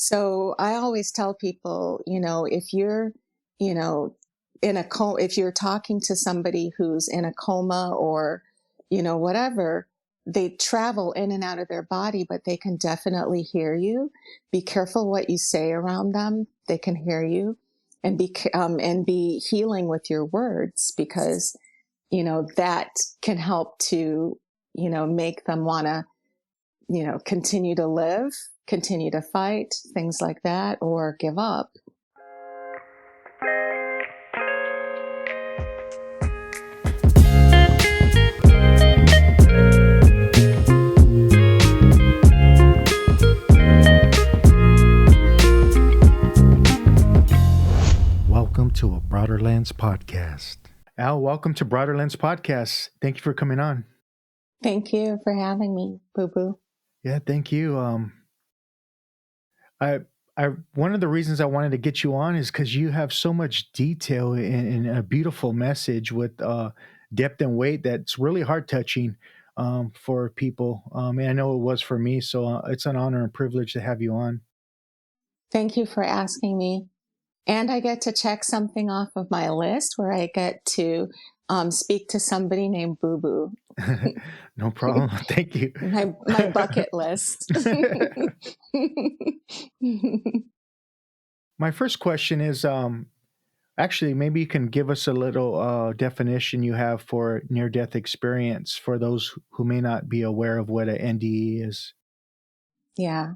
So I always tell people, if you're, you know, if you're talking to somebody who's in a coma or, whatever, they travel in and out of their body, but they can definitely hear you. Be careful what you say around them. They can hear you, and be healing with your words, because, that can help to, make them want to, continue to live, continue to fight, things like that, or give up. Welcome to a Broaderlenspodcast. Al, welcome to Broaderlenspodcast. Thank you for coming on. Thank you for having me, Boo Boo. Yeah, thank you. I one of the reasons I wanted to get you on is because you have so much detail and a beautiful message with depth and weight that's really heart touching for people. And I know it was for me, so it's an honor and privilege to have you on. Thank you for asking me. And I get to check something off of my list where I get to speak to somebody named Boo Boo. No problem. Thank you. My bucket list. My first question is, actually, maybe you can give us a little definition you have for near-death experience for those who may not be aware of what an NDE is. Yeah.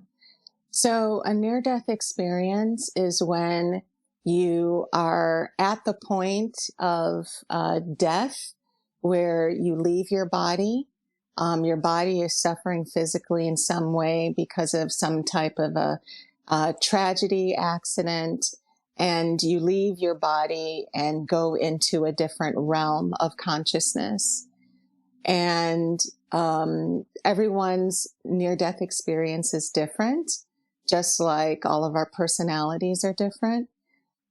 So a near-death experience is when you are at the point of death where you leave your body. Your body is suffering physically in some way because of some type of a tragedy, accident, and you leave your body and go into a different realm of consciousness. And everyone's near-death experience is different, just like all of our personalities are different.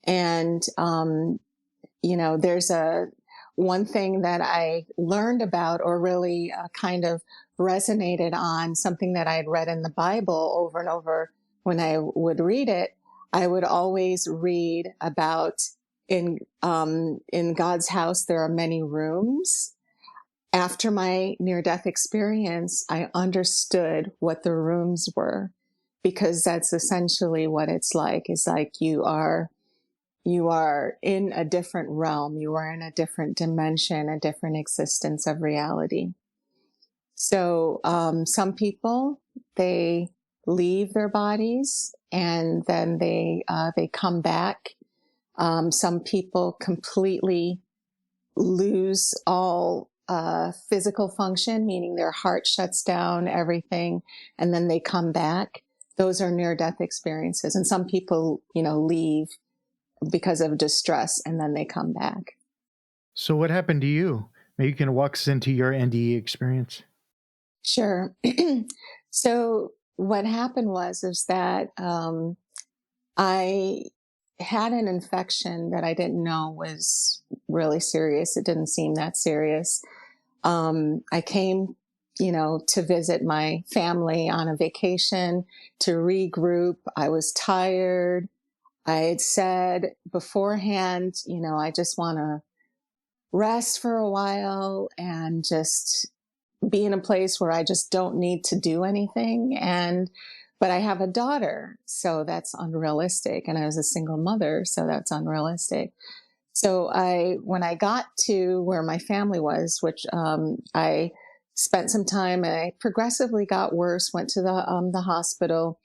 And, there's one thing that I learned about, or really kind of resonated on, something that I had read in the Bible over and over. When I would read it, I would always read about in God's house, there are many rooms. After my near-death experience, I understood what the rooms were, because that's essentially what it's like. It's like you are in a different realm. You are in a different dimension, a different existence of reality. So some people, they leave their bodies and then they come back. Some people completely lose all physical function, meaning their heart shuts down, everything, and then they come back. Those are near-death experiences. And some people, leave because of distress, and then they come back. So what happened to you? Maybe you can walk us into your NDE experience. Sure. So what happened is that I had an infection that I didn't know was really serious. It didn't seem that serious. I came, to visit my family on a vacation to regroup. I was tired. I had said beforehand, I just want to rest for a while and just be in a place where I just don't need to do anything. But I have a daughter, so that's unrealistic. And I was a single mother, so that's unrealistic. So when I got to where my family was, which I spent some time, and I progressively got worse, went to the hospital,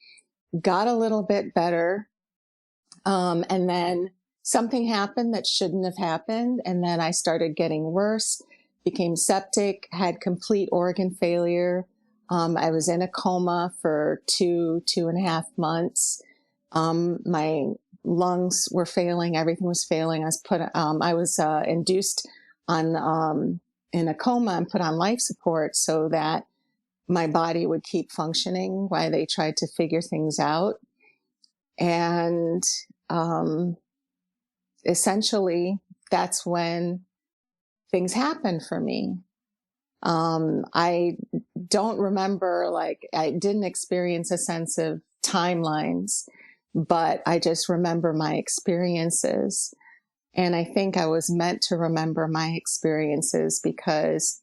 got a little bit better. And then something happened that shouldn't have happened. And then I started getting worse, became septic, had complete organ failure. I was in a coma for 2.5 months. My lungs were failing. Everything was failing. I was induced in a coma and put on life support so that my body would keep functioning while they tried to figure things out. And essentially, that's when things happened for me. I don't remember, I didn't experience a sense of timelines. but I just remember my experiences. And I think I was meant to remember my experiences because,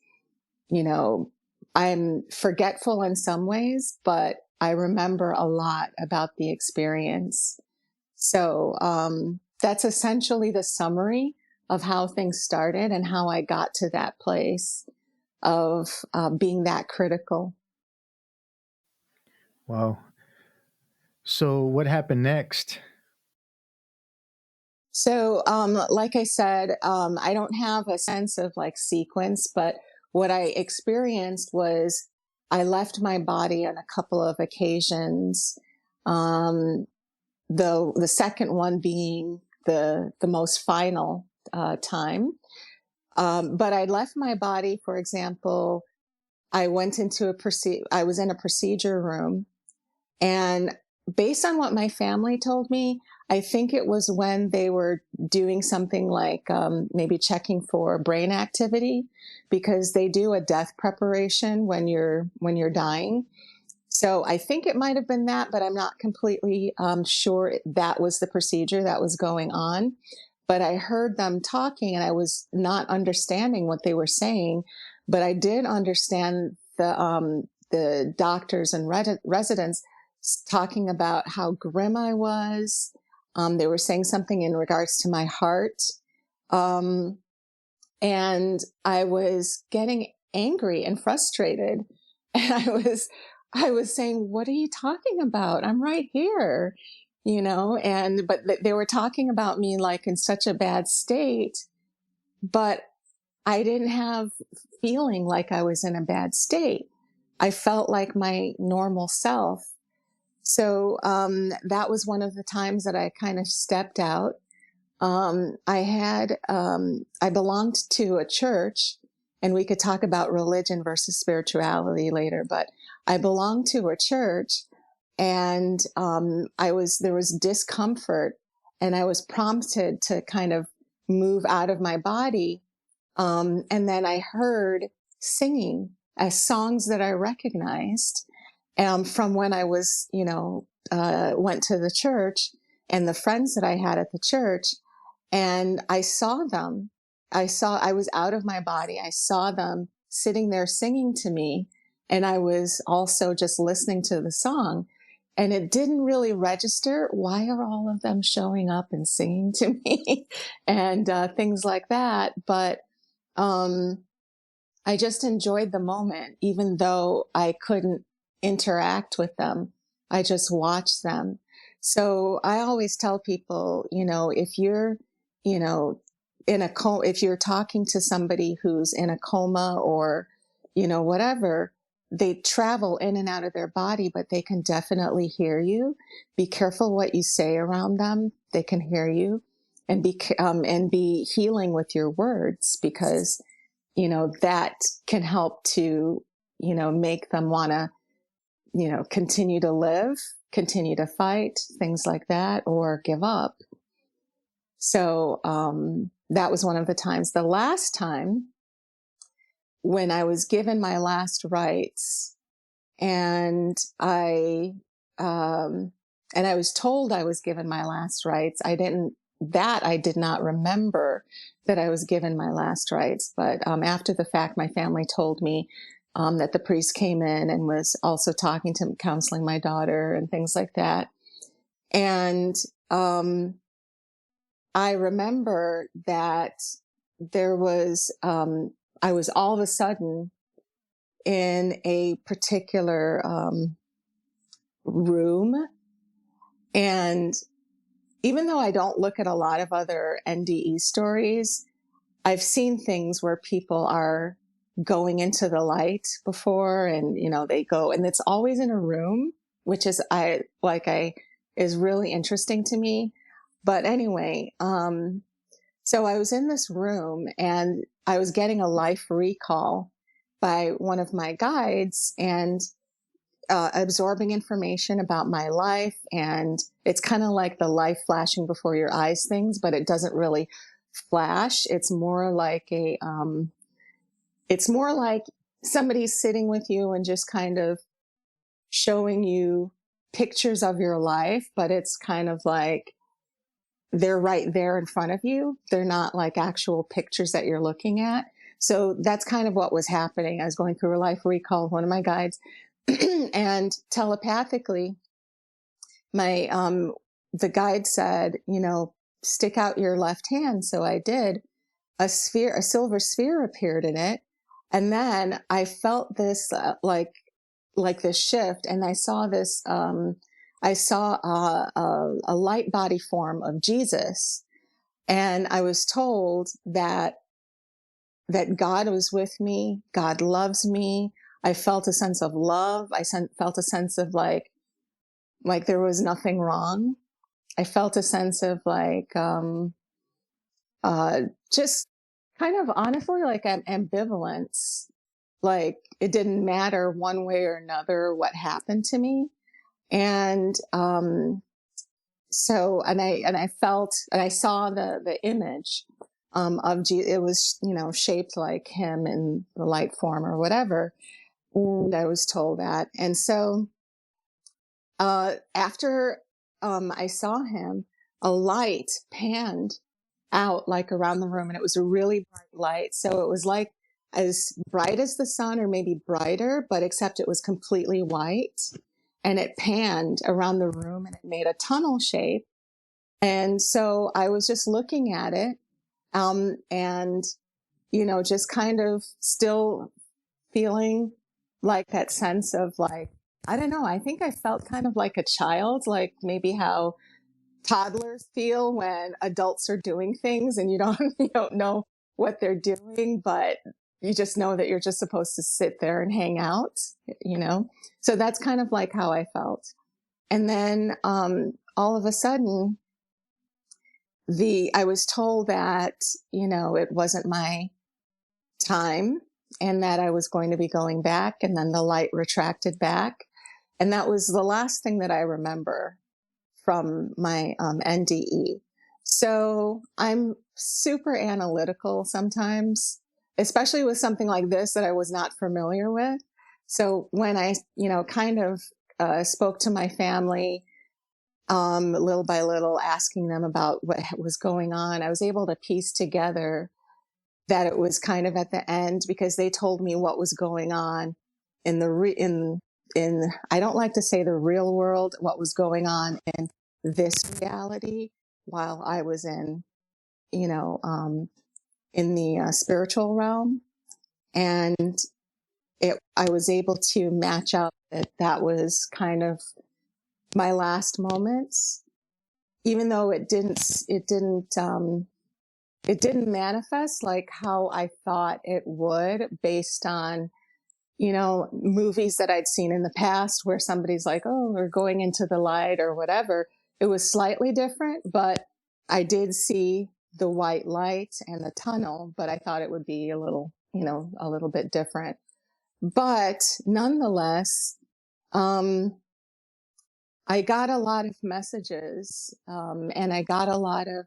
you know, I'm forgetful in some ways, but I remember a lot about the experience. So that's essentially the summary of how things started and how I got to that place of being that critical. Wow. So what happened next? So, like I said, I don't have a sense of like sequence, but what I experienced was I left my body on a couple of occasions. Um, the second one being the most final time. But I left my body, for example, I went into I was in a procedure room, and based on what my family told me, I think it was when they were doing something like maybe checking for brain activity, because they do a death preparation when you're dying. So I think it might have been that, but I'm not completely sure that was the procedure that was going on. But I heard them talking and I was not understanding what they were saying, but I did understand the doctors and residents talking about how grim I was. They were saying something in regards to my heart. Um, and I was getting angry and frustrated. And I was saying, what are you talking about? I'm right here, you know, and, but they were talking about me like in such a bad state, but I didn't have feeling like I was in a bad state. I felt like my normal self. So, that was one of the times that I kind of stepped out. I belonged to a church, and we could talk about religion versus spirituality later, but I belonged to a church, and there was discomfort, and I was prompted to kind of move out of my body. And then I heard singing as songs that I recognized from when I was, went to the church, and the friends that I had at the church. And I saw them. I was out of my body. I saw them sitting there singing to me. And I was also just listening to the song. And it didn't really register. Why are all of them showing up and singing to me? And things like that. But um, I just enjoyed the moment, even though I couldn't interact with them. I just watched them. So I always tell people, if you're, you know, if you're talking to somebody who's in a coma or, whatever, they travel in and out of their body, but they can definitely hear you. Be careful what you say around them. They can hear you, and be healing with your words, because that can help to, make them want to, continue to live, continue to fight, things like that, or give up. So that was one of the times. The last time, when I was given my last rites, and I was told I was given my last rites. I did not remember that I was given my last rites. But after the fact, my family told me that the priest came in and was also counseling my daughter and things like that. And I remember that I was all of a sudden in a particular room. And even though I don't look at a lot of other NDE stories, I've seen things where people are going into the light before, and, they go, and it's always in a room, which is is really interesting to me. But anyway, so I was in this room and I was getting a life recall by one of my guides, and absorbing information about my life. And it's kind of like the life flashing before your eyes things, but it doesn't really flash. It's more like it's more like somebody's sitting with you and just kind of showing you pictures of your life, but it's kind of like they're right there in front of you. They're not like actual pictures that you're looking at. So that's kind of what was happening. I was going through a life recall, one of my guides, and telepathically, the guide said, stick out your left hand. So I did. A silver sphere appeared in it. And then I felt this, like this shift. And I saw this, I saw a light body form of Jesus. And I was told that God was with me. God loves me. I felt a sense of love. Felt a sense of like there was nothing wrong. I felt a sense of just kind of honestly like ambivalence. Like it didn't matter one way or another what happened to me. And so I felt, and I saw the image of Jesus. It was, shaped like him in the light form or whatever. And I was told that. And so after I saw him, a light panned out like around the room, and it was a really bright light. So it was like as bright as the sun or maybe brighter, but except it was completely white, and it panned around the room and it made a tunnel shape. And so I was just looking at it, and, just kind of still feeling like that sense of like, I don't know, I think I felt kind of like a child, like maybe how toddlers feel when adults are doing things and you don't know what they're doing, but you just know that you're just supposed to sit there and hang out, So that's kind of like how I felt. And then all of a sudden, I was told that, it wasn't my time and that I was going to be going back, and then the light retracted back. And that was the last thing that I remember from my NDE. So I'm super analytical sometimes, especially with something like this that I was not familiar with. So when I, kind of spoke to my family, little by little, asking them about what was going on, I was able to piece together that it was kind of at the end, because they told me what was going on in in I don't like to say the real world, what was going on in this reality while I was in, in the spiritual realm. And I was able to match up that was kind of my last moments, even though it didn't manifest like how I thought it would, based on, movies that I'd seen in the past where somebody's like, oh, we're going into the light or whatever. It was slightly different, but I did see the white light and the tunnel, but I thought it would be a little bit different. But nonetheless, I got a lot of messages, and I got a lot of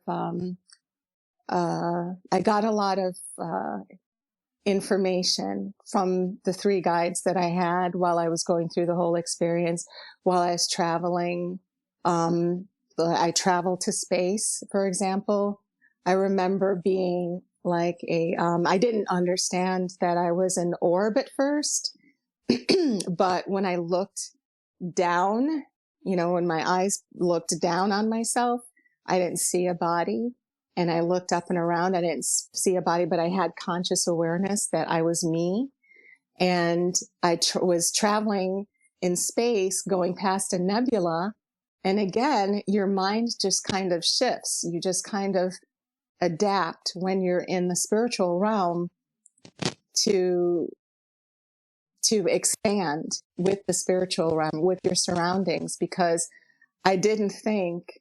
information from the three guides that I had while I was going through the whole experience, while I was traveling. I traveled to space, for example. I remember being like I didn't understand that I was an orb at first, but when I looked down, when my eyes looked down on myself, I didn't see a body. And I looked up and around, I didn't see a body, but I had conscious awareness that I was me. And I was traveling in space, going past a nebula. And again, your mind just kind of shifts. You just kind of adapt when you're in the spiritual realm to expand with the spiritual realm, with your surroundings, because I didn't think,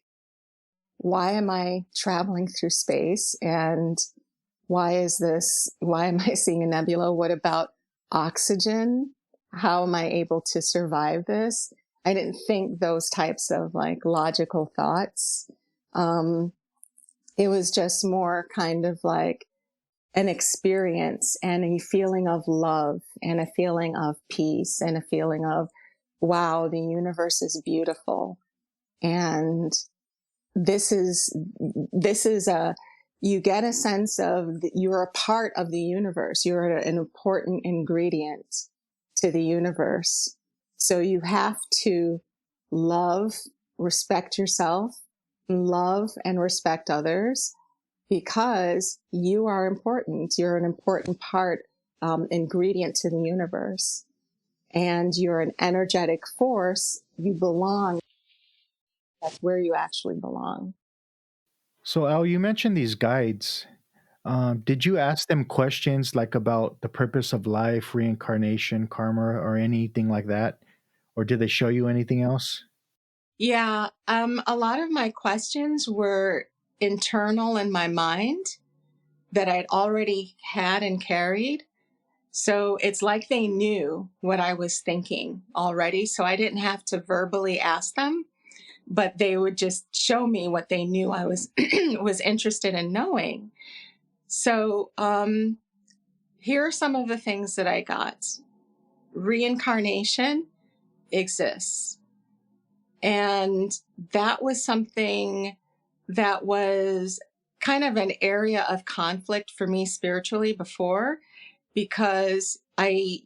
why am I traveling through space? And why am I seeing a nebula? What about oxygen? How am I able to survive this? I didn't think those types of like logical thoughts. It was just more kind of like an experience and a feeling of love and a feeling of peace and a feeling of wow, the universe is beautiful. And this is you get a sense of you're a part of the universe. You're an important ingredient to the universe. So you have to love, respect yourself, love and respect others, because you are important. You're an important part, ingredient to the universe. And you're an energetic force. You belong. That's where you actually belong. So, Al, you mentioned these guides. Did you ask them questions like about the purpose of life, reincarnation, karma, or anything like that? Or did they show you anything else? Yeah, a lot of my questions were internal in my mind that I'd already had and carried. So it's like they knew what I was thinking already. So I didn't have to verbally ask them, but they would just show me what they knew I was was interested in knowing. So here are some of the things that I got. Reincarnation exists. And that was something that was kind of an area of conflict for me spiritually before, because I,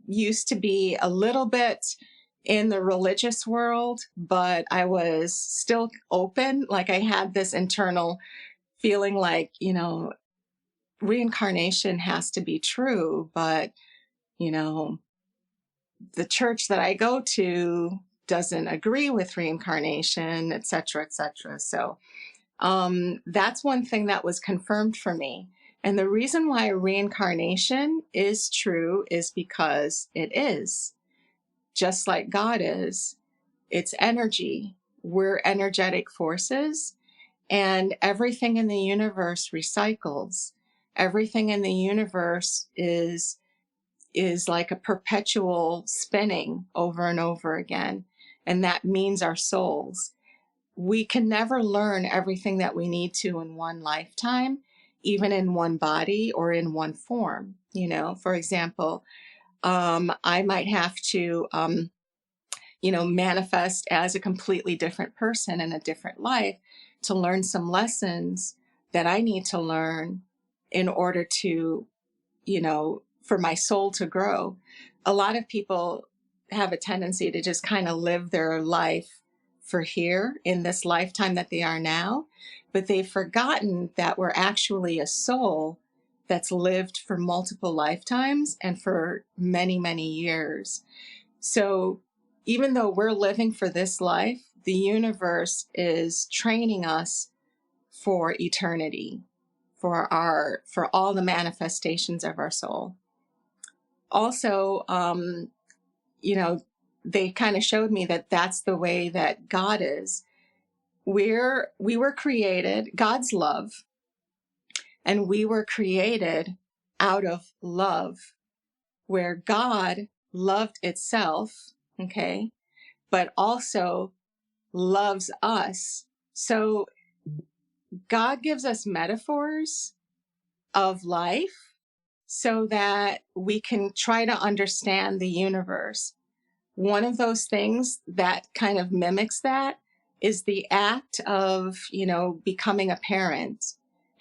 used to be a little bit in the religious world, but I was still open. Like I had this internal feeling like, reincarnation has to be true, but, you know, the church that I go to doesn't agree with reincarnation, et cetera, et cetera. So that's one thing that was confirmed for me. And the reason why reincarnation is true is because it is, just like God is. It's energy. We're energetic forces, and everything in the universe recycles. Everything in the universe is like a perpetual spinning over and over again. And that means our souls. We can never learn everything that we need to in one lifetime, even in one body or in one form. For example, I might have to, manifest as a completely different person in a different life to learn some lessons that I need to learn in order to, for my soul to grow. A lot of people have a tendency to just kind of live their life for here in this lifetime that they are now, but they've forgotten that we're actually a soul that's lived for multiple lifetimes and for many, many years. So even though we're living for this life, the universe is training us for eternity, for all the manifestations of our soul. Also, they kind of showed me that that's the way that God is. We were created, God's love, and we were created out of love, where God loved itself, okay, but also loves us. So God gives us metaphors of life so that we can try to understand the universe. One of those things that kind of mimics that is the act of, becoming a parent,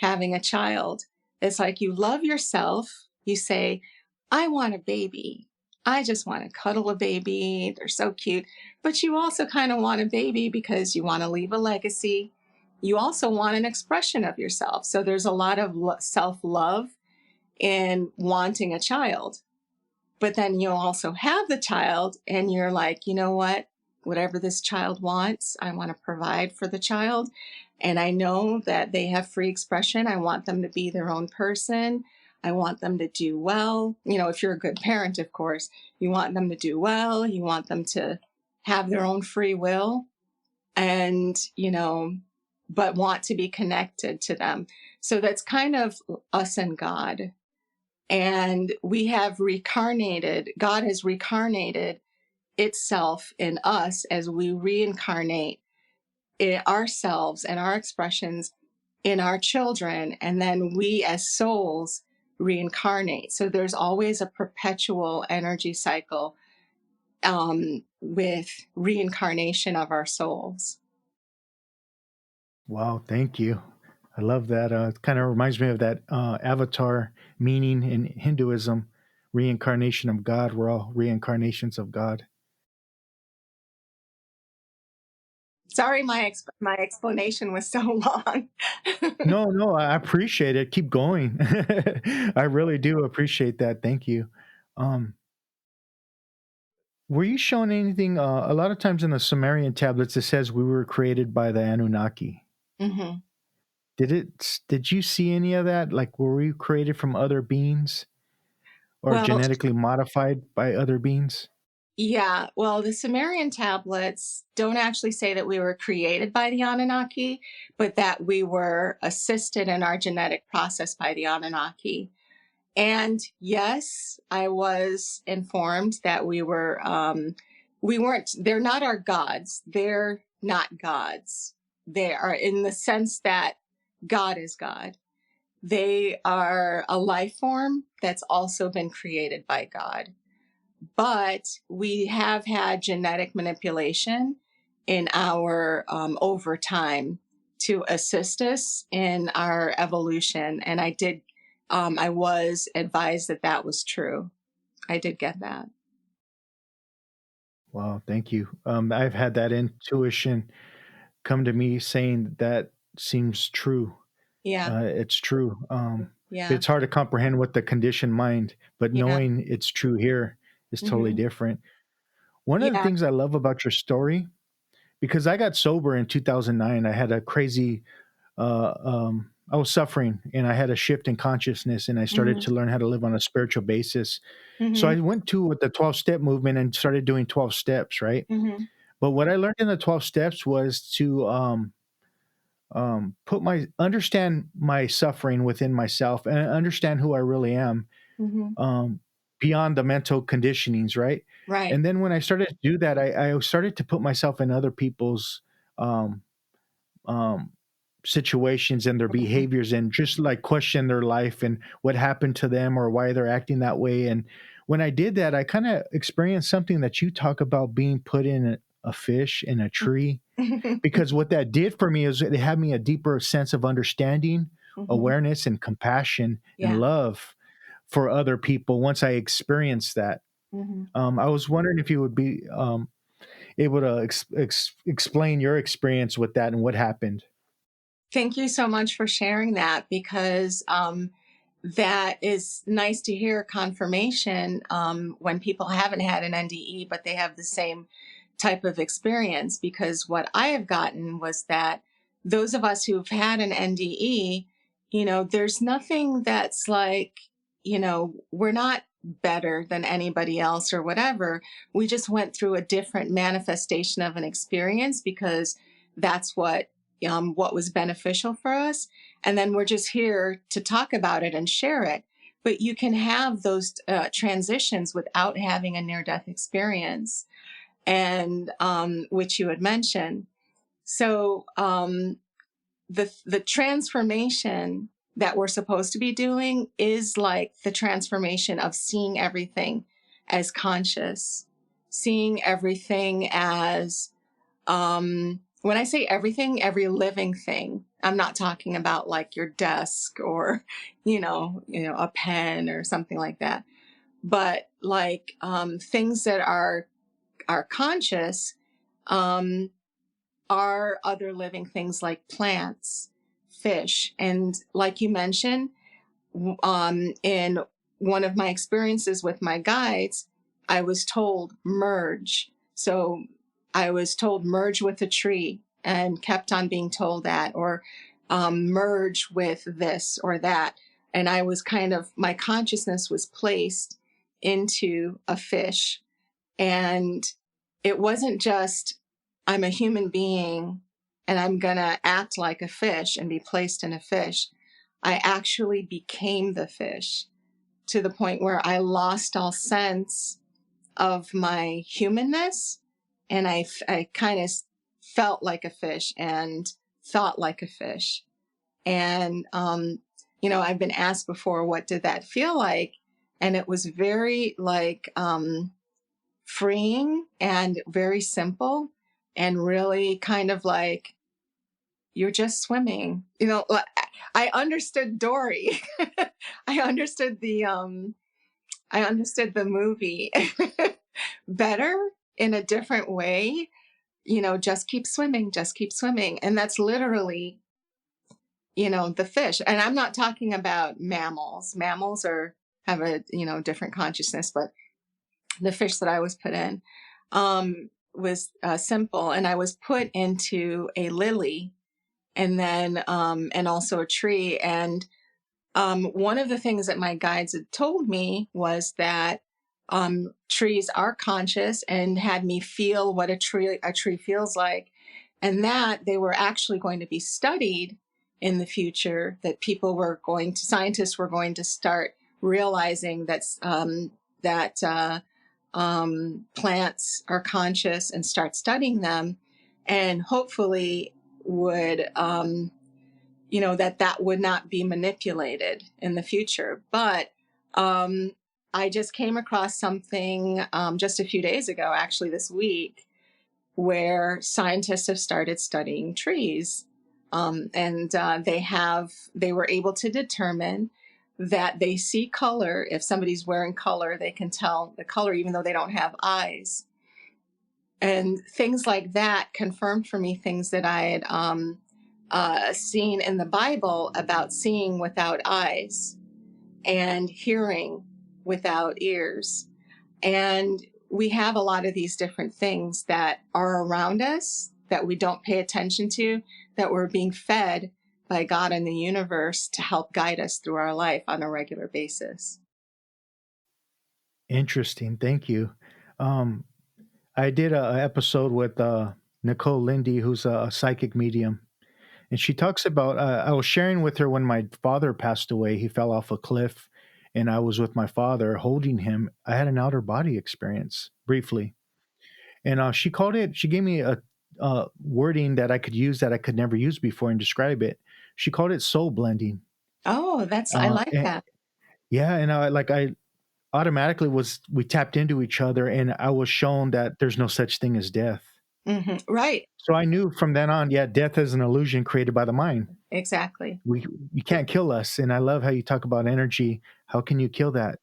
having a child. It's like you love yourself. You say, I want a baby. I just want to cuddle a baby. They're so cute. But you also kind of want a baby because you want to leave a legacy. You also want an expression of yourself. So there's a lot of self-love in wanting a child. But then you'll also have the child and you're like, you know what? Whatever this child wants, I want to provide for the child. And I know that they have free expression. I want them to be their own person. I want them to do well. If you're a good parent, of course, you want them to do well. You want them to have their own free will and, but want to be connected to them. So that's kind of us and God. And we have reincarnated, God has reincarnated itself in us as we reincarnate ourselves and our expressions in our children. And then we as souls reincarnate. So there's always a perpetual energy cycle with reincarnation of our souls. Wow, thank you. I love that. It kind of reminds me of that avatar meaning in Hinduism, reincarnation of God. We're all reincarnations of God. Sorry, my explanation was so long. No, no, I appreciate it. Keep going. I really do appreciate that. Thank you. Um, were you shown anything? A lot of times in the Sumerian tablets, it says we were created by the Anunnaki. Hmm. Did you see any of that? Like, were we created from other beings or Well, genetically modified by other beings? yeah. Well, the Sumerian tablets don't actually say that we were created by the Anunnaki, but that we were assisted in our genetic process by the Anunnaki. And yes, I was informed that we weren't, they're not our gods. They're not gods. They are in the sense that God is God. They are a life form that's also been created by God. But we have had genetic manipulation in our over time to assist us in our evolution. And I was advised that that was true. I did get that. Wow, thank you. I've had that intuition come to me saying that seems true. Yeah. It's true. Yeah. It's hard to comprehend with the conditioned mind, but Yeah. knowing it's true here is totally Hmm. different. One of the Yeah. things I love about your story, because I got sober in 2009, I had a crazy, I was suffering and I had a shift in consciousness and I started Hmm. to learn how to live on a spiritual basis. So Hmm. I went to with the 12 step movement and started doing 12 steps, right? Hmm. But what I learned in the 12 steps was to understand my suffering within myself and understand who I really am, Hmm. um, beyond the mental conditionings, right? Right. And then when I started to do that, I started to put myself in other people's um, um, situations and their Hmm. behaviors and just like question their life and what happened to them or why they're acting that way. And when I did that, I kind of experienced something that you talk about, being put in a fish in a tree, because what that did for me is it had me a deeper sense of understanding, Hmm. awareness, and compassion and Yeah. love for other people once I experienced that. Hmm. I was wondering if you would be able to explain your experience with that and what happened. Thank you so much for sharing that because that is nice to hear confirmation when people haven't had an NDE, but they have the same type of experience. Because what I have gotten was that those of us who've had an NDE, there's nothing that's like, we're not better than anybody else or whatever. We just went through a different manifestation of an experience because that's what was beneficial for us. And then we're just here to talk about it and share it. But you can have those transitions without having a near death experience, and which you had mentioned. So the transformation that we're supposed to be doing is like the transformation of seeing everything as conscious, seeing everything as when I say everything, every living thing, I'm not talking about like your desk or, a pen or something like that, but like things that are conscious um, are other living things like plants, fish, and like you mentioned, in one of my experiences with my guides, I was told merge. So I was told merge with a tree and kept on being told that, or merge with this or that. And I was my consciousness was placed into a fish. And it wasn't just, I'm a human being and I'm going to act like a fish and be placed in a fish. I actually became the fish to the point where I lost all sense of my humanness. And I kind of felt like a fish and thought like a fish. And, I've been asked before, what did that feel like? And it was very like, freeing and very simple, and really kind of like you're just swimming. I understood Dory. I understood the movie better in a different way. Just keep swimming, just keep swimming. And that's literally, the fish. And I'm not talking about mammals. Mammals have a, different consciousness, but the fish that I was put in was simple. And I was put into a lily, and then, and also a tree. And one of the things that my guides had told me was that trees are conscious, and had me feel what a tree feels like, and that they were actually going to be studied in the future. That scientists were going to start realizing that plants are conscious and start studying them, and hopefully would that would not be manipulated in the future. But I just came across something just a few days ago, actually this week, where scientists have started studying trees. And they were able to determine that they see color. If somebody's wearing color, they can tell the color, even though they don't have eyes. And things like that confirmed for me things that I had seen in the Bible about seeing without eyes and hearing without ears. And we have a lot of these different things that are around us that we don't pay attention to, that we're being fed by God and the universe to help guide us through our life on a regular basis. Interesting. Thank you. Um, I did a episode with Nicole Lindy, who's a psychic medium, and she talks about. I was sharing with her when my father passed away. He fell off a cliff, and I was with my father holding him. I had an outer body experience briefly, and she called it. She gave me a wording that I could use that I could never use before and describe it. She called it soul blending. Oh, I like And, that. yeah, and I automatically we tapped into each other, and I was shown that there's no such thing as death. Right. So I knew from then on, yeah, death is an illusion created by the mind. Exactly. You can't kill us. And I love how you talk about energy. How can you kill that?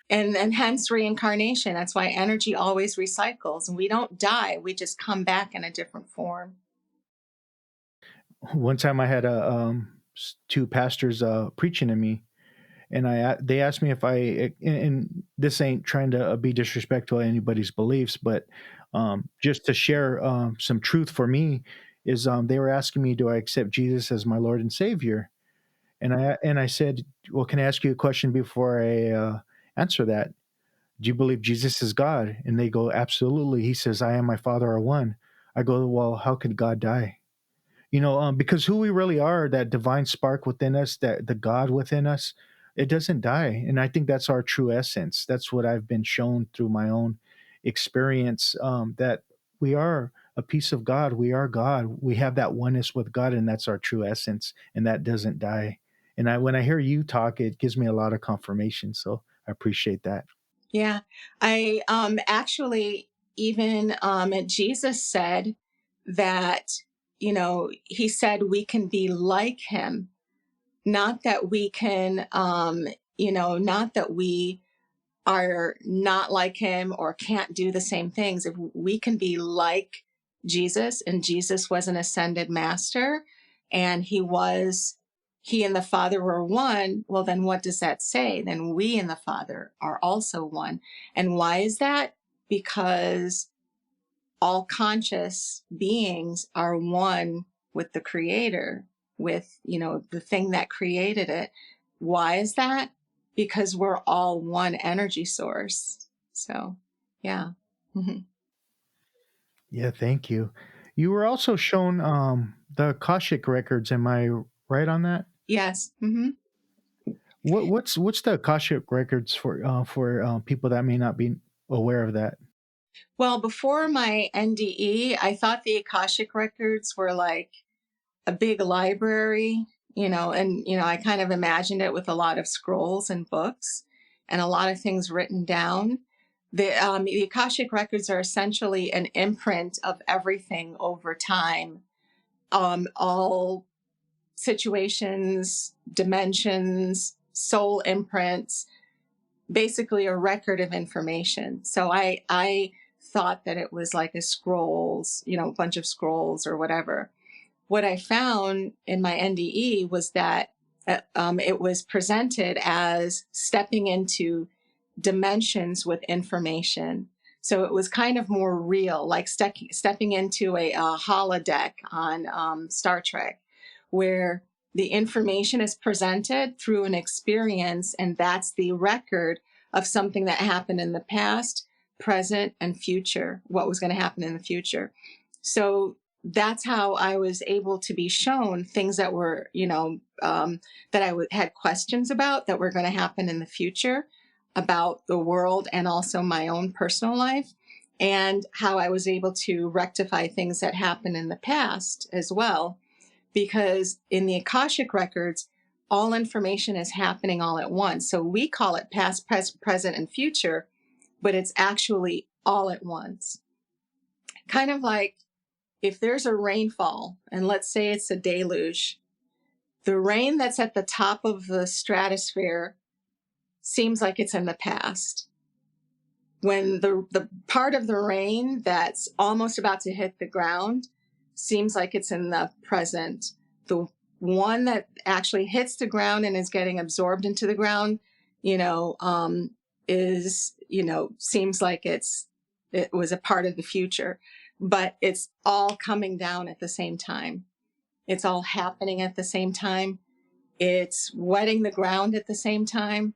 And hence reincarnation. That's why energy always recycles, and we don't die. We just come back in a different form. One time I had two pastors preaching to me, and they asked me if and this ain't trying to be disrespectful to anybody's beliefs, but just to share some truth for me is they were asking me, do I accept Jesus as my Lord and Savior? And I said, well, can I ask you a question before I answer that? Do you believe Jesus is God? And they go, absolutely. He says, I and my Father are one. I go, well, how could God die? Because who we really are, that divine spark within us, that the God within us, it doesn't die. And I think that's our true essence. That's what I've been shown through my own experience, that we are a piece of God. We are God. We have that oneness with God, and that's our true essence, and that doesn't die. And when I hear you talk, it gives me a lot of confirmation. So I appreciate that. Yeah. I actually, even Jesus said that, he said we can be like him, not that we can, not that we are not like him or can't do the same things. If we can be like Jesus, and Jesus was an ascended master, and he and the Father were one, well, then what does that say? Then we and the Father are also one. And why is that? Because all conscious beings are one with the Creator, with, the thing that created it. Why is that? Because we're all one energy source. So, yeah. Yeah, thank you. You were also shown the Kosik records. Am I right on that? Yes. What's the Akashic records for people that may not be aware of that? Well, before my NDE, I thought the Akashic records were like a big library, and, I kind of imagined it with a lot of scrolls and books and a lot of things written down. The Akashic records are essentially an imprint of everything over time. All situations, dimensions, soul imprints, basically a record of information. So I thought that it was like a scrolls, a bunch of scrolls or whatever. What I found in my NDE was that it was presented as stepping into dimensions with information. So it was kind of more real, like stepping into a holodeck on Star Trek, where the information is presented through an experience, and that's the record of something that happened in the past, present, and future, what was going to happen in the future. So that's how I was able to be shown things that were, that I had questions about that were going to happen in the future about the world and also my own personal life, and how I was able to rectify things that happened in the past as well. Because in the Akashic records, all information is happening all at once. So we call it past, present, and future, but it's actually all at once. Kind of like if there's a rainfall, and let's say it's a deluge, the rain that's at the top of the stratosphere seems like it's in the past. When the part of the rain that's almost about to hit the ground seems like it's in the present. The one that actually hits the ground and is getting absorbed into the ground, seems like it was a part of the future, but it's all coming down at the same time. It's all happening at the same time. It's wetting the ground at the same time.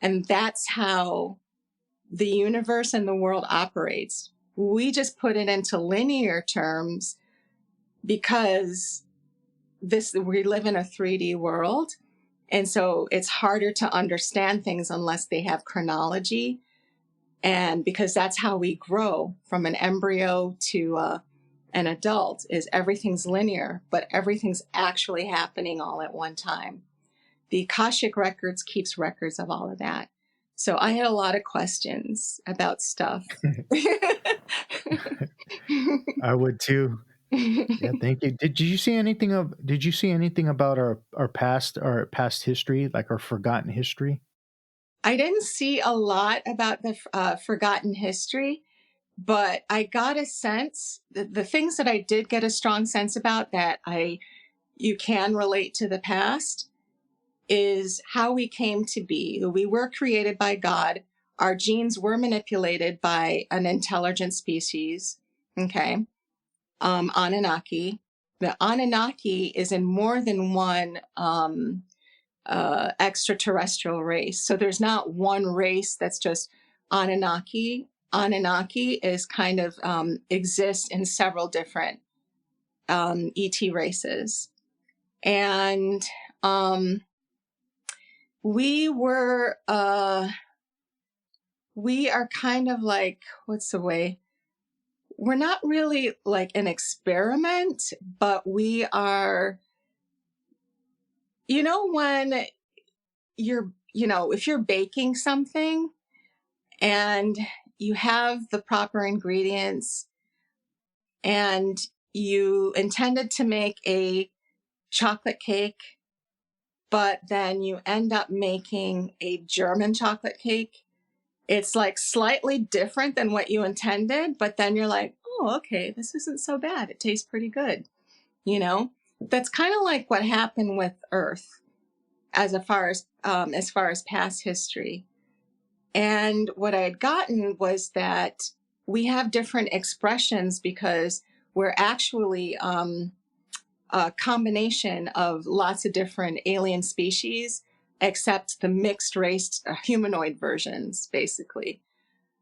And that's how the universe and the world operates. We just put it into linear terms because we live in a 3D world. And so it's harder to understand things unless they have chronology. And because that's how we grow from an embryo to an adult, is everything's linear, but everything's actually happening all at one time. The Akashic records keeps records of all of that. So I had a lot of questions about stuff. I would too. Yeah, thank you. Did you see anything about our past history, like our forgotten history? I didn't see a lot about the forgotten history, but I got a sense, the things that I did get a strong sense about that you can relate to the past is how we came to be. We were created by God. Our genes were manipulated by an intelligent species. Okay. Anunnaki. The Anunnaki is in more than one extraterrestrial race. So there's not one race that's just Anunnaki. Anunnaki is kind of exists in several different ET races. And we are kind of like, what's the way? We're not really like an experiment, but we are, when if you're baking something and you have the proper ingredients and you intended to make a chocolate cake, but then you end up making a German chocolate cake. It's like slightly different than what you intended, but then you're like, oh, okay, this isn't so bad. It tastes pretty good. That's kind of like what happened with Earth as far as past history. And what I had gotten was that we have different expressions because we're actually a combination of lots of different alien species, except the mixed race humanoid versions, basically,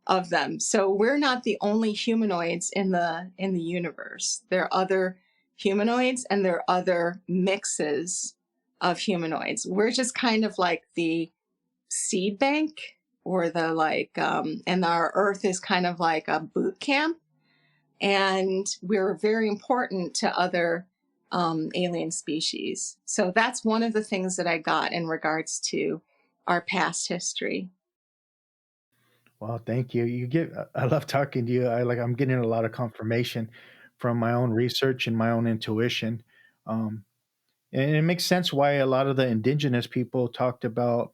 of them. So we're not the only humanoids in the universe. There are other humanoids and there are other mixes of humanoids. We're just kind of like the seed bank, or and our Earth is kind of like a boot camp. And we're very important to other alien species. So that's one of the things that I got in regards to our past history. Well, thank you. I love talking to you. I'm getting a lot of confirmation from my own research and my own intuition. Um, and it makes sense why a lot of the indigenous people talked about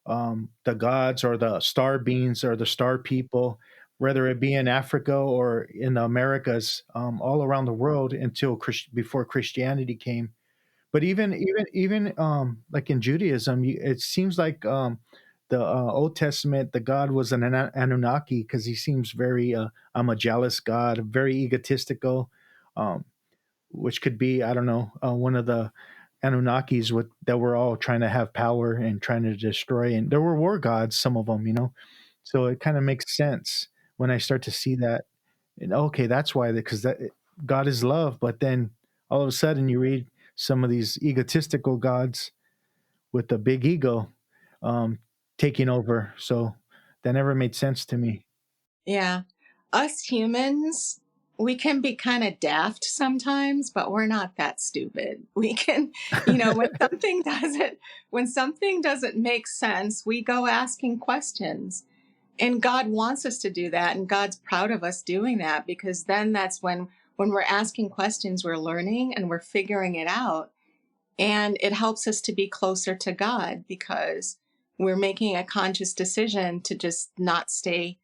the gods or the star beings or the star people, whether it be in Africa or in the Americas, all around the world before Christianity came. But even like in Judaism, it seems like the Old Testament, the God was an Anunnaki because he seems very I'm a jealous God, very egotistical, um, which could be, I don't know, one of the Anunnakis that were all trying to have power and trying to destroy. And there were war gods, some of them, So it kind of makes sense when I start to see that. And okay, that's why, because that God is love. But then all of a sudden, you read some of these egotistical gods with a big ego um, taking over. So that never made sense to me. Yeah. Us humans, we can be kind of daft sometimes, but we're not that stupid. We can, when something doesn't make sense, we go asking questions. And God wants us to do that, and God's proud of us doing that, because then that's when we're asking questions, we're learning and we're figuring it out. And it helps us to be closer to God because we're making a conscious decision to just not stay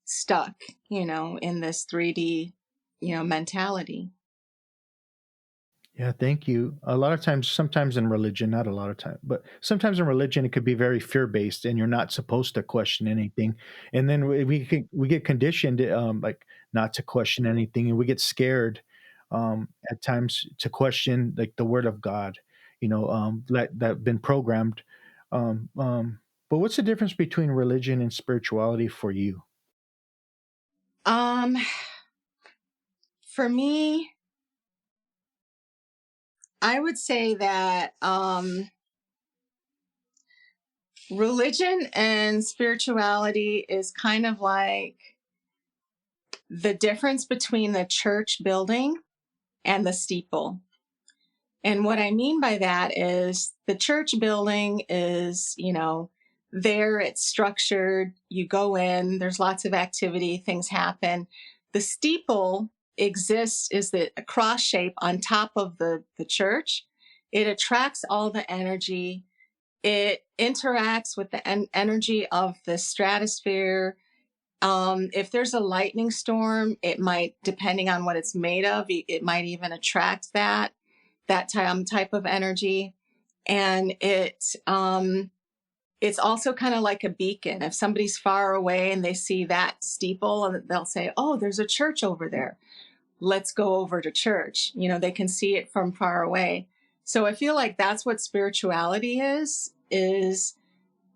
stuck, in this 3D, mentality. Yeah, thank you. A lot of times, sometimes in religion, not a lot of time, but sometimes in religion, it could be very fear based, and you're not supposed to question anything. And then we get conditioned, like not to question anything, and we get scared at times to question like the word of God, that been programmed. But what's the difference between religion and spirituality for you? Um, for me, I would say that religion and spirituality is kind of like the difference between the church building and the steeple. And what I mean by that is the church building is, there, it's structured. You go in, there's lots of activity, things happen. The steeple exists, is the cross shape on top of the church. It attracts all the energy. It interacts with the energy of the stratosphere. If there's a lightning storm, it might, depending on what it's made of, it might even attract that type of energy. And it's also kind of like a beacon. If somebody's far away and they see that steeple, and they'll say, "Oh, there's a church over there. Let's go over to church." They can see it from far away. So I feel like that's what spirituality is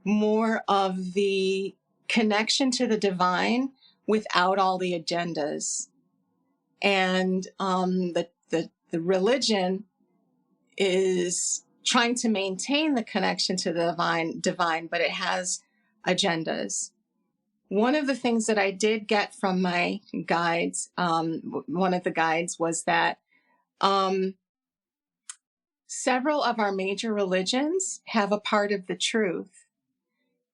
more of the connection to the divine without all the agendas. And the religion is trying to maintain the connection to the divine, but it has agendas. One of the things that I did get from my guides, one of the guides, was that um, several of our major religions have a part of the truth,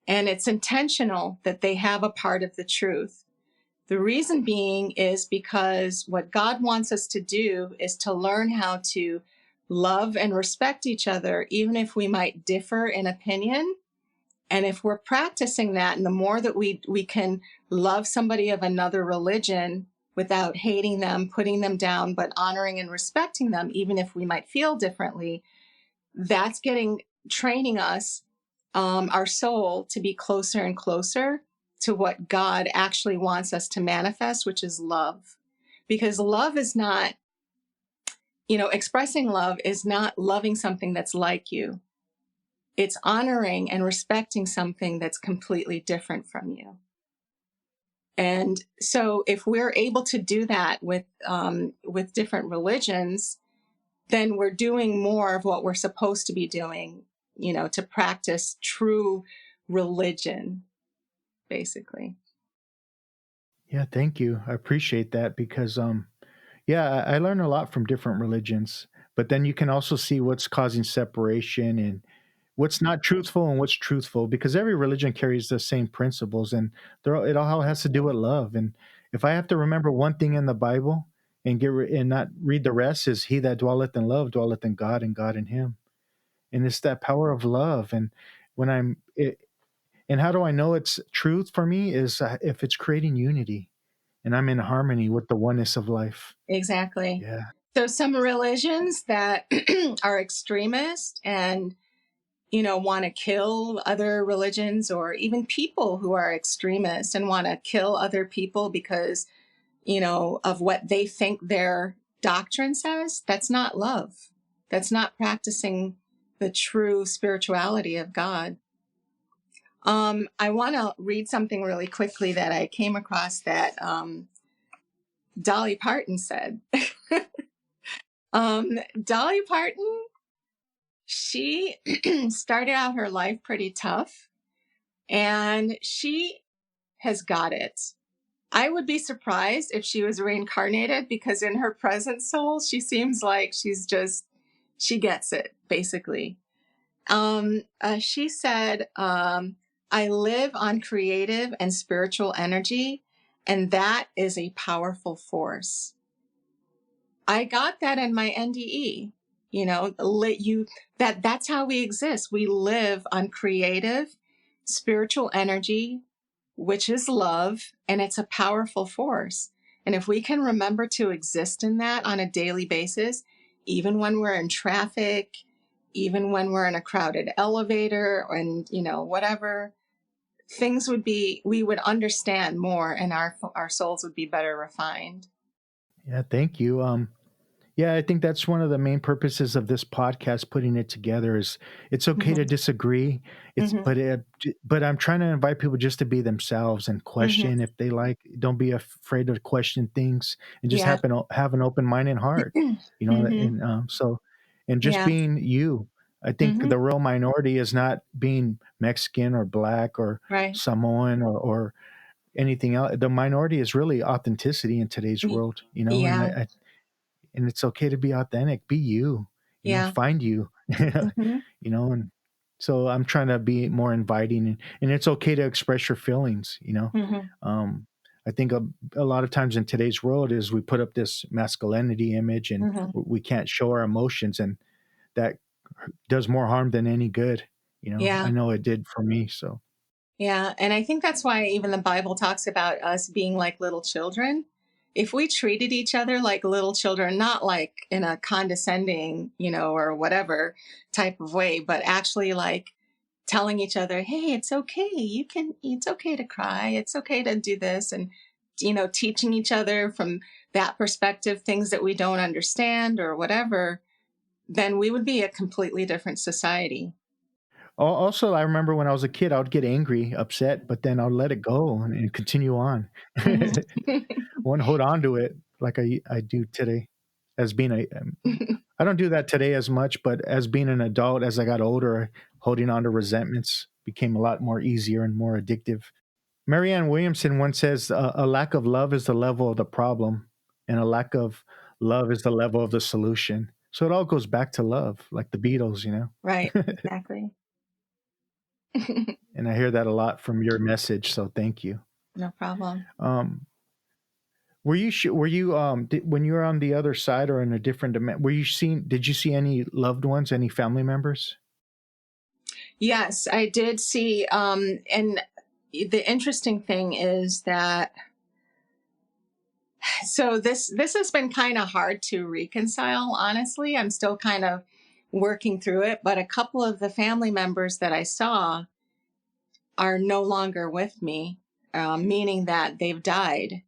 and it's intentional that they have a part of the truth. The reason being is because what God wants us to do is to learn how to love and respect each other, even if we might differ in opinion. And if we're practicing that, and the more that we can love somebody of another religion without hating them, putting them down, but honoring and respecting them, even if we might feel differently, that's training us, our soul, to be closer and closer to what God actually wants us to manifest, which is love. Because love is not, expressing love is not loving something that's like you. It's honoring and respecting something that's completely different from you. And so if we're able to do that with different religions, then we're doing more of what we're supposed to be doing, to practice true religion, basically. Yeah, thank you. I appreciate that because yeah, I learn a lot from different religions, but then you can also see what's causing separation and what's not truthful and what's truthful, because every religion carries the same principles, and it all has to do with love. And if I have to remember one thing in the Bible and and not read the rest, is he that dwelleth in love dwelleth in God, and God in him. And it's that power of love. And when and how do I know it's truth for me is if it's creating unity and I'm in harmony with the oneness of life. Exactly. Yeah. So some religions that are extremist and, want to kill other religions, or even people who are extremists and want to kill other people because, of what they think their doctrine says, that's not love. That's not practicing the true spirituality of God. I want to read something really quickly that I came across that Dolly Parton said. Dolly Parton, she started out her life pretty tough, and she has got it. I would be surprised if she was reincarnated, because in her present soul, she seems like she gets it, basically. She said, I live on creative and spiritual energy, and that is a powerful force. I got that in my NDE. That's how we exist. We live on creative, spiritual energy, which is love, and it's a powerful force. And if we can remember to exist in that on a daily basis, even when we're in traffic, even when we're in a crowded elevator, and whatever, we would understand more, and our souls would be better refined. Yeah. Thank you. Yeah, I think that's one of the main purposes of this podcast, putting it together, is it's okay to Mm-hmm. disagree. Mm-hmm. But I'm trying to invite people just to be themselves and Mm-hmm. question if they like. Don't be afraid to question things, and just Yeah. have an open mind and heart. Mm-hmm. And and just Yeah. being you. I think Mm-hmm. the real minority is not being Mexican or Black or Right. Samoan or anything else. The minority is really authenticity in today's Y- world. And Yeah. and it's okay to be authentic, be you, Yeah. find you, Mm-hmm. and so I'm trying to be more inviting, and it's okay to express your feelings. Mm-hmm. Um, I think a lot of times in today's world is we put up this masculinity image, and Mm-hmm. we can't show our emotions, and that does more harm than any good. I Yeah. know it did for me. So Yeah. And I think that's why even the Bible talks about us being like little children. If we treated each other like little children, not like in a condescending, or whatever type of way, but actually like telling each other, hey, it's okay. It's okay to cry. It's okay to do this. And, teaching each other from that perspective, things that we don't understand or whatever, then we would be a completely different society. also, I remember when I was a kid, I would get angry, upset, but then I'll let it go and continue on. Mm-hmm. Won't hold on to it like I do today. As being I don't do that today as much, but as being an adult, as I got older, holding on to resentments became a lot more easier and more addictive. Marianne Williamson once says, "A lack of love is the level of the problem, and a lack of love is the level of the solution." So it all goes back to love, like the Beatles. Right. Exactly. And I hear that a lot from your message. So thank you. No problem. Um, were you when you were on the other side or in a different dimension? Did you see any loved ones, any family members? Yes, I did see. And the interesting thing is that, so this has been kind of hard to reconcile. Honestly, I'm still kind of working through it. But a couple of the family members that I saw are no longer with me, meaning that they've died.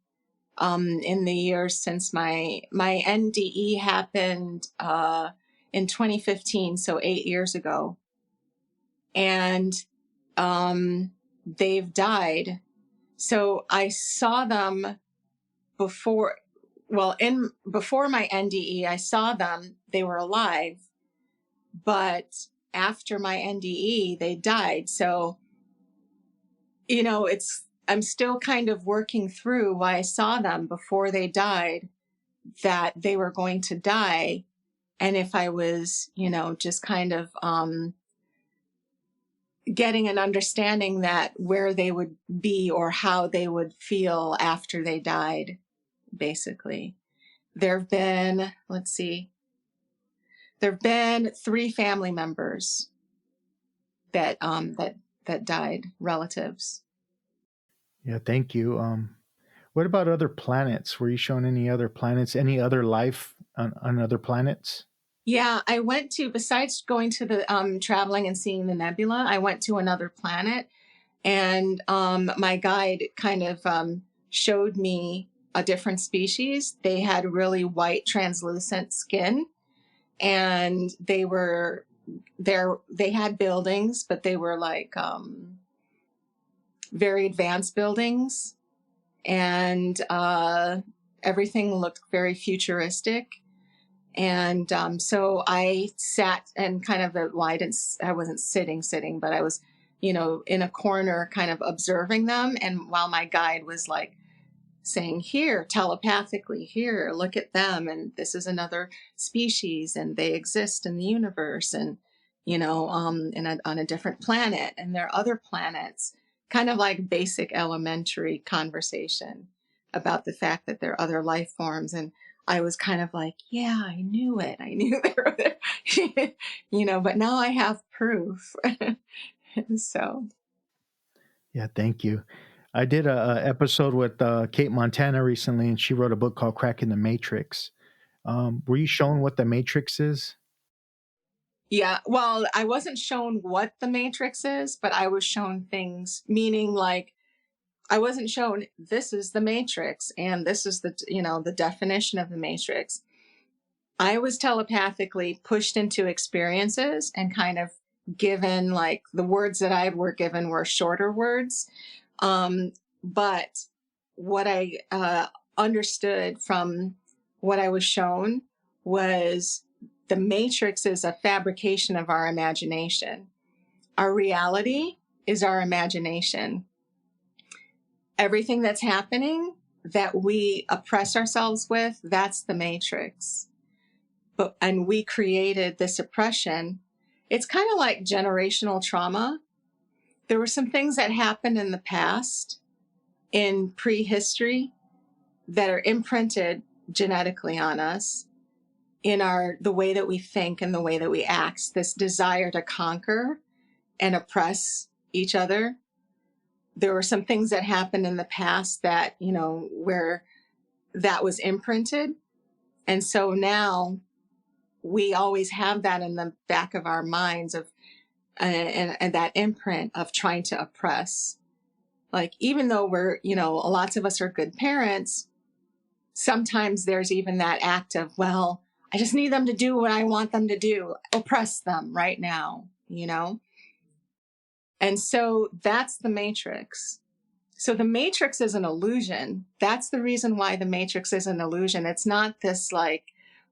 In the years since my NDE happened in 2015, so 8 years ago, and they've died. So I saw them before, in before my NDE, I saw them. They were alive, but after my NDE, they died. So I'm still kind of working through why I saw them before they died, that they were going to die. And if I was, just kind of getting an understanding that where they would be or how they would feel after they died, basically. There have been, there have been 3 family members that died, relatives. Yeah, thank you. What about other planets? Were you shown any other planets, any other life on other planets? Yeah, I went to, besides going to the traveling and seeing the nebula, I went to another planet, and my guide kind of showed me a different species. They had really white, translucent skin, and they were there. They had buildings, but they were like very advanced buildings, and everything looked very futuristic. And so I sat and kind of, I wasn't sitting, but I was, in a corner kind of observing them. And while my guide was like saying, here, telepathically, here, look at them. And this is another species and they exist in the universe and, on a different planet. And there are other planets, kind of like basic elementary conversation about the fact that there are other life forms. And I was kind of like, yeah, I knew it. I knew they were there, but now I have proof. So. Yeah, thank you. I did a episode with Kate Montana recently, and she wrote a book called Cracking the Matrix. Were you shown what the Matrix is? Yeah, well, I wasn't shown what the Matrix is, but I was shown things, meaning like, I wasn't shown this is the Matrix and this is the definition of the Matrix. I was telepathically pushed into experiences and kind of given, like, the words that I were given were shorter words. But what I understood from what I was shown was the Matrix is a fabrication of our imagination. Our reality is our imagination. Everything that's happening that we oppress ourselves with, that's the Matrix. And we created this oppression. It's kind of like generational trauma. There were some things that happened in the past, in prehistory, that are imprinted genetically on us in the way that we think and the way that we act. This desire to conquer and oppress each other. There were some things that happened in the past that, where that was imprinted. And so now we always have that in the back of our minds of, and that imprint of trying to oppress. Like, even though we're, lots of us are good parents, sometimes there's even that act of, well, I just need them to do what I want them to do, oppress them right now, And so that's the Matrix. So the Matrix is an illusion. That's the reason why the Matrix is an illusion. It's not this like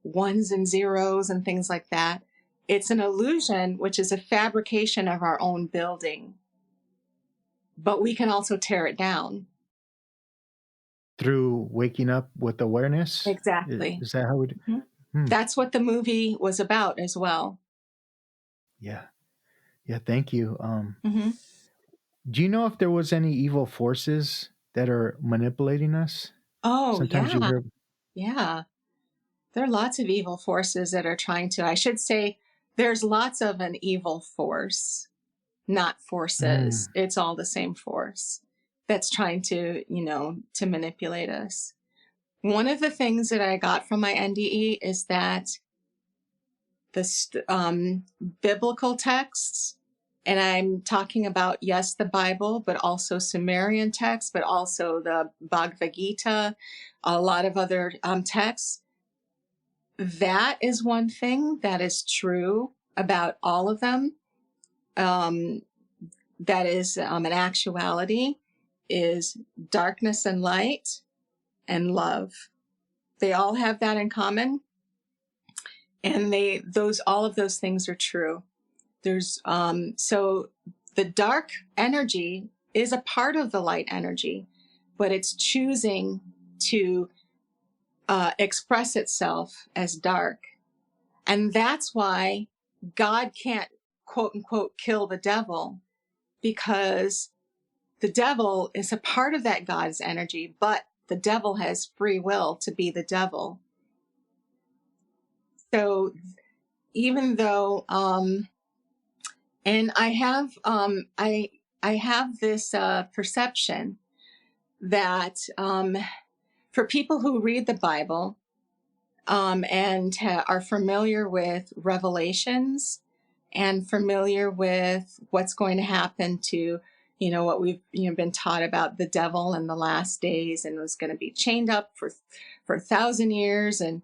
ones and zeros and things like that. It's an illusion, which is a fabrication of our own building. But we can also tear it down. Through waking up with awareness? Exactly. Is that how we do? Mm-hmm. That's what the movie was about as well. Yeah. Yeah, thank you. Mm-hmm. Do you know if there was any evil forces that are manipulating us? Oh, Sometimes yeah. you hear. Yeah. There are lots of evil forces that are trying to, I should say, there's lots of an evil force, not forces. It's all the same force that's trying to, to manipulate us. One of the things that I got from my NDE is that the biblical texts, and I'm talking about, yes, the Bible, but also Sumerian texts, but also the Bhagavad Gita, a lot of other texts. That is one thing that is true about all of them. That is an actuality, is darkness and light and love. They all have that in common. And all of those things are true. There's, so the dark energy is a part of the light energy, but it's choosing to express itself as dark. And that's why God can't, quote unquote, kill the devil, because the devil is a part of that God's energy, but the devil has free will to be the devil. So even though, and I have this perception that for people who read the Bible and are familiar with Revelations and familiar with what's going to happen to, what we've been taught about the devil in the last days, and was going to be chained up for 1,000 years, and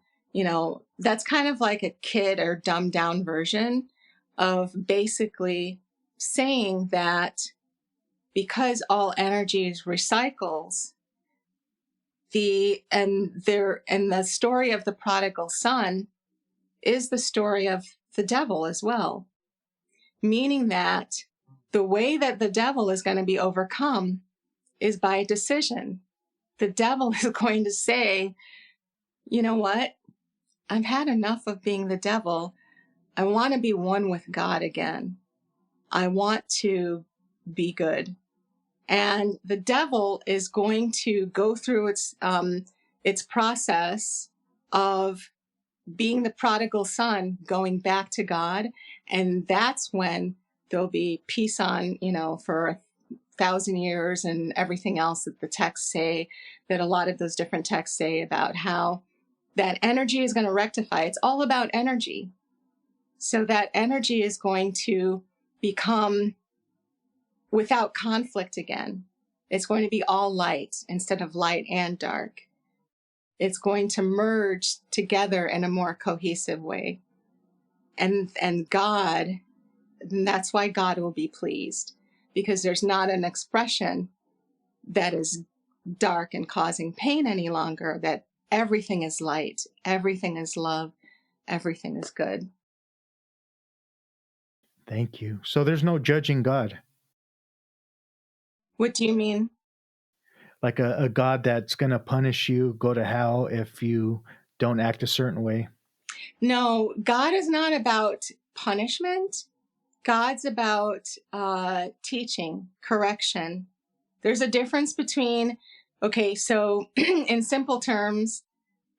that's kind of like a kid or dumbed down version of basically saying that because all energy recycles, the story of the prodigal son is the story of the devil as well, meaning that the way that the devil is going to be overcome is by decision. The devil is going to say, you know what? I've had enough of being the devil. I want to be one with God again. I want to be good. And the devil is going to go through its process of being the prodigal son, going back to God. And that's when there'll be peace on, for 1,000 years, and everything else that the texts say, that a lot of those different texts say about how that energy is going to rectify. It's all about energy. So that energy is going to become without conflict again. It's going to be all light instead of light and dark. It's going to merge together in a more cohesive way. And God, and that's why God will be pleased, because there's not an expression that is dark and causing pain any longer, that everything is light, everything is love, everything is good. Thank you. So there's no judging God. What do you mean? Like a God that's going to punish you, go to hell if you don't act a certain way. No, God is not about punishment. God's about teaching, correction. There's a difference between, okay, so in simple terms,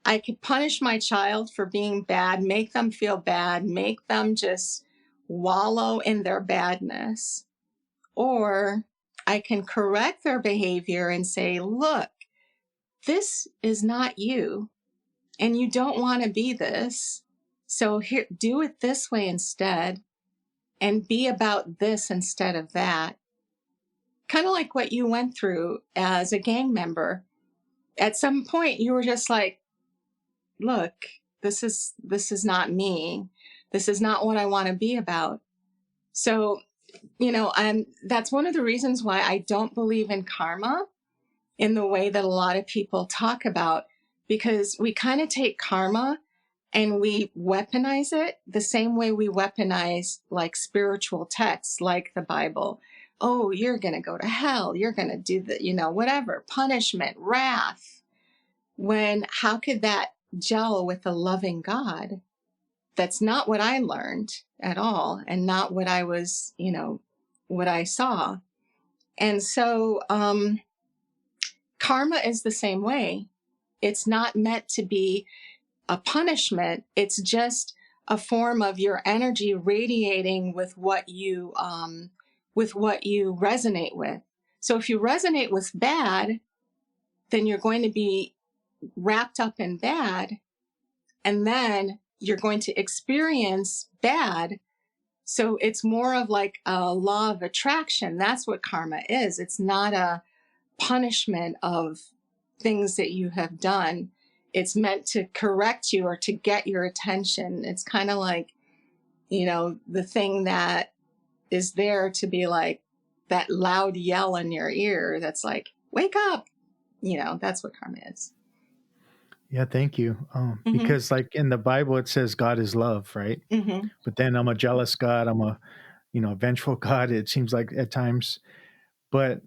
I could punish my child for being bad, make them feel bad, make them just wallow in their badness. Or I can correct their behavior and say, look, this is not you, and you don't want to be this. So here, do it this way instead, and be about this instead of that. Kind of like what you went through as a gang member. At some point, you were just like, look, this is not me. This is not what I want to be about. So, that's one of the reasons why I don't believe in karma in the way that a lot of people talk about, because we kind of take karma and we weaponize it the same way we weaponize like spiritual texts, like the Bible. Oh, you're going to go to hell. You're going to do the, whatever, punishment, wrath. When, how could that gel with a loving God? That's not what I learned at all, and not what I was, what I saw. And so karma is the same way. It's not meant to be a punishment. It's just a form of your energy radiating with what you resonate with. So if you resonate with bad, then you're going to be wrapped up in bad, and then you're going to experience bad. So it's more of like a law of attraction. That's what karma is. It's not a punishment of things that you have done. It's meant to correct you or to get your attention. It's kind of like, the thing that is there to be like that loud yell in your ear that's like, wake up. That's what karma is. Yeah, thank you. Because like in the Bible, it says God is love, right? Mm-hmm. But then I'm a jealous God. I'm a, vengeful God, it seems like at times. But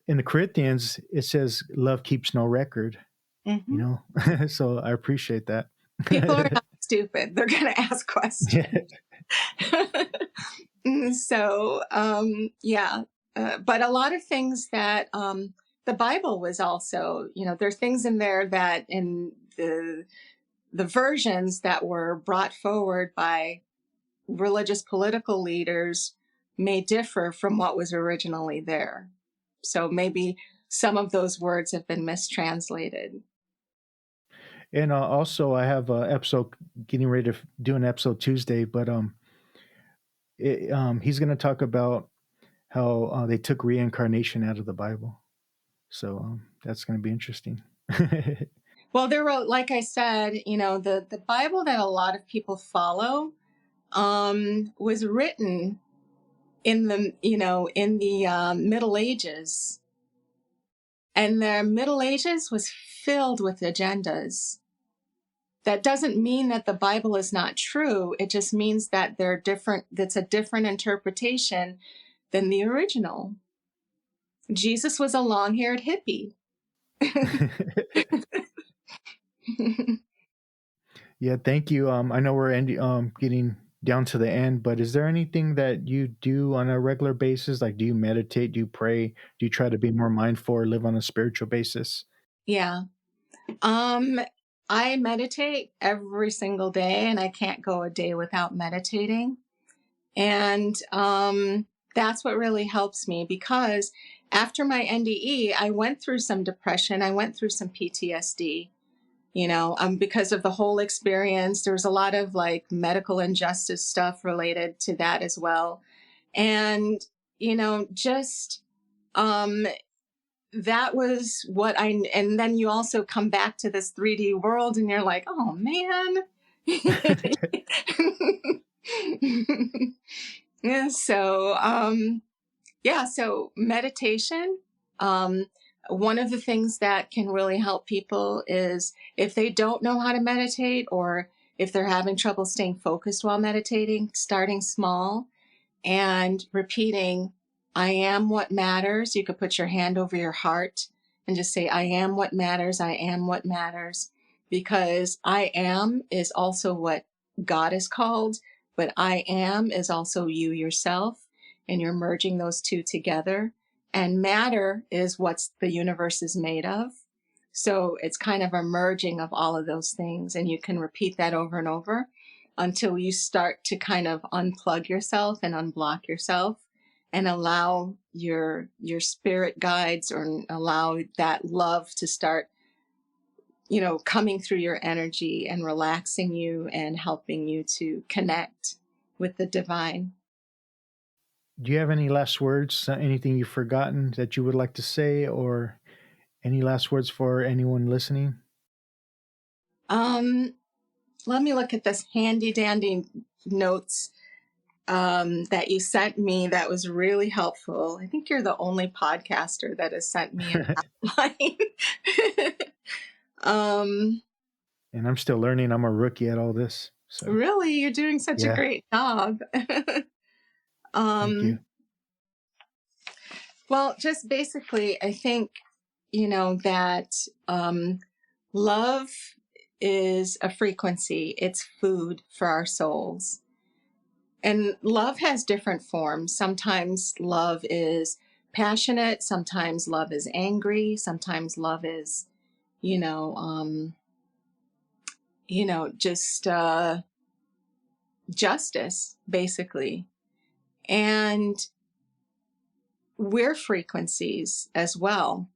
in the Corinthians, it says love keeps no record, so I appreciate that. People are not stupid. They're going to ask questions. So, yeah, but a lot of things that the Bible was also, there are things in there that in the versions that were brought forward by religious political leaders may differ from what was originally there. So maybe some of those words have been mistranslated. And also, I have an episode getting ready to do an episode Tuesday, but he's going to talk about how they took reincarnation out of the Bible. So that's going to be interesting. Well, there were, like I said, the Bible that a lot of people follow was written in the Middle Ages, and the Middle Ages was filled with agendas. That doesn't mean that the Bible is not true. It just means that they're different. That's a different interpretation than the original. Jesus was a long-haired hippie. Yeah, thank you. I know we're getting down to the end, but is there anything that you do on a regular basis? Like, do you meditate? Do you pray? Do you try to be more mindful or live on a spiritual basis? Yeah. I meditate every single day, and I can't go a day without meditating. And that's what really helps me, because after my NDE, I went through some depression. I went through some PTSD, because of the whole experience. There was a lot of like medical injustice stuff related to that as well. And, just that was and then you also come back to this 3D world and you're like, oh man. Yeah, so meditation. One of the things that can really help people is if they don't know how to meditate, or if they're having trouble staying focused while meditating, starting small and repeating, I am what matters. You could put your hand over your heart and just say, I am what matters. I am what matters. Because I am is also what God is called, but I am is also you yourself. And you're merging those two together. And matter is what the universe is made of. So it's kind of a merging of all of those things. And you can repeat that over and over until you start to kind of unplug yourself and unblock yourself and allow your spirit guides, or allow that love to start, coming through your energy and relaxing you and helping you to connect with the divine. Do you have any last words? Anything you've forgotten that you would like to say, or any last words for anyone listening? Let me look at this handy dandy notes that you sent me. That was really helpful. I think you're the only podcaster that has sent me an outline. And I'm still learning. I'm a rookie at all this. So. Really, you're doing such a great job. Thank you. Well, just basically, I think, that love is a frequency. It's food for our souls. And love has different forms. Sometimes love is passionate. Sometimes love is angry. Sometimes love is, just justice, basically. And we're frequencies as well.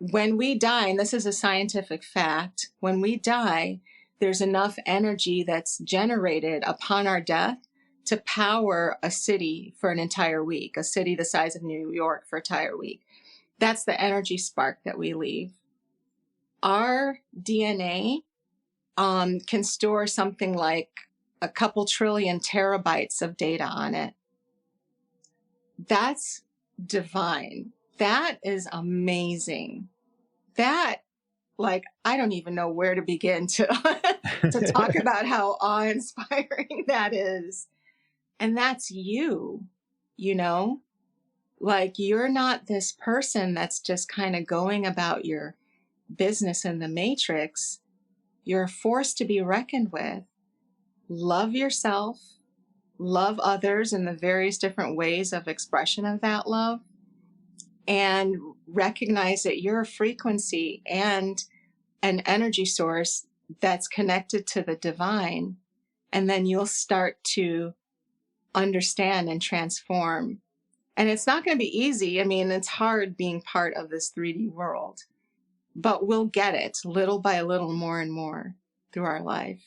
When we die, and this is a scientific fact, when we die, there's enough energy that's generated upon our death to power a city for an entire week, a city the size of New York for an entire week. That's the energy spark that we leave. Our DNA can store something like a couple trillion terabytes of data on it. That's divine. That is amazing. That, I don't even know where to begin to talk about how awe-inspiring that is. And that's you, you're not this person that's just kind of going about your business in the matrix. You're a force to be reckoned with. Love yourself, love others in the various different ways of expression of that love, and recognize that you're a frequency and an energy source that's connected to the divine. And then you'll start to understand and transform. And it's not going to be easy. I mean, it's hard being part of this 3D world, but we'll get it little by little, more and more through our life.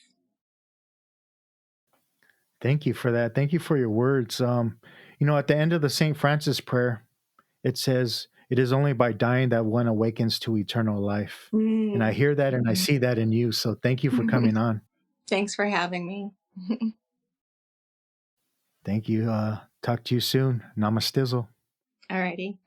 Thank you for that. Thank you for your words. At the end of the St. Francis prayer, it says, "It is only by dying that one awakens to eternal life." And I hear that and I see that in you. So thank you for coming on. Thanks for having me. Thank you. Talk to you soon. Namastizzle. Alrighty.